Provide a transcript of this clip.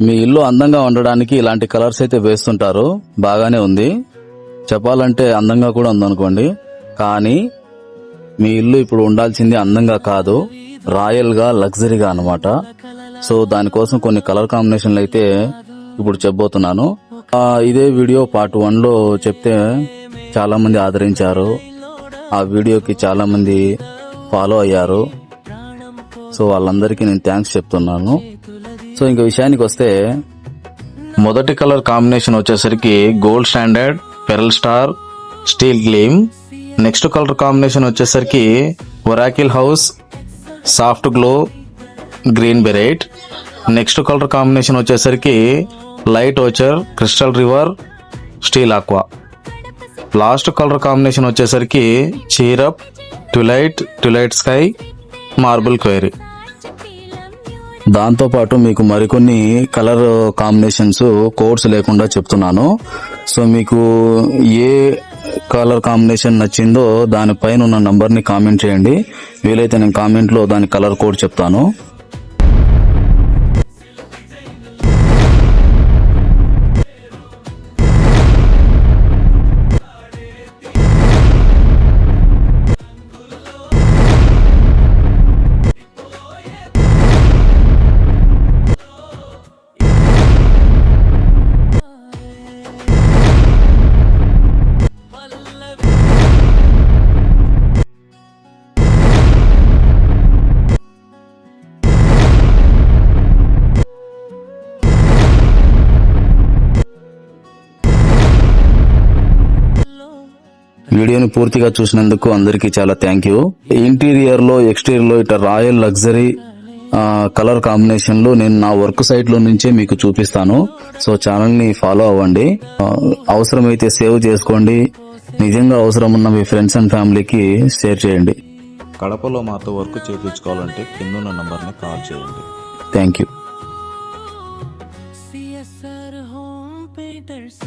మీ ఇల్లు అందంగా ఉండడానికి ఇలాంటి కలర్స్ అయితే వేస్తుంటారు. బాగానే ఉంది, చెప్పాలంటే అందంగా కూడా ఉందనుకోండి. కానీ మీ ఇల్లు ఇప్పుడు ఉండాల్సింది అందంగా కాదు, రాయల్ గా, లగ్జరీగా అన్నమాట. సో దానికోసం కొన్ని కలర్ కాంబినేషన్లు అయితే ఇప్పుడు చెప్పబోతున్నాను. ఇదే వీడియో పార్ట్ 1 లో చెప్తే చాలా మంది ఆదరించారు. ఆ వీడియోకి చాలా మంది ఫాలో అయ్యారు. సో వాళ్ళందరికీ నేను థ్యాంక్స్ చెప్తున్నాను. సో ఇంక విషయానికి వస్తే, మొదటి కలర్ కాంబినేషన్ వచ్చేసరికి gold standard, pearl star, steel gleam. Next colour combination వచ్చేసరికి oracle house, soft glow, green barite. Next colour combination వచ్చేసరికి light ochre, crystal river, steel aqua. Last colour combination వచ్చేసరికి cheer up, twilight sky, marble quarry. దాంతోపాటు మీకు మరికొన్ని colour combinations codes లేకుండా చెప్తున్నాను. So మీకు ఏ colour combination నచ్చిందో దానిపైన ఉన్న నంబర్ని కామెంట్ చేయండి. వీలైతే నేను కామెంట్లో దాని కలర్ కోడ్ చెప్తాను. వీడియోని పూర్తిగా చూసినందుకు అందరికీ చాలా థ్యాంక్ యూ. ఇంటీరియర్ లో, ఎక్స్టీరియర్ లో ఇట్లా రాయల్ లగ్జరీ కలర్ కాంబినేషన్ లో నేను నా వర్క్ సైట్ లో నుంచే మీకు చూపిస్తాను. సో ఛానల్ ని ఫాలో అవ్వండి. అవసరమైతే సేవ్ చేసుకోండి. నిజంగా అవసరం ఉన్న మీ ఫ్రెండ్స్ అండ్ ఫ్యామిలీకి షేర్ చేయండి. కడపలో మాతో వర్క్ చేయించుకోవాలంటే కిందున్న నంబర్ని కాల్ చేయండి. Thank you. CSR Home Painters.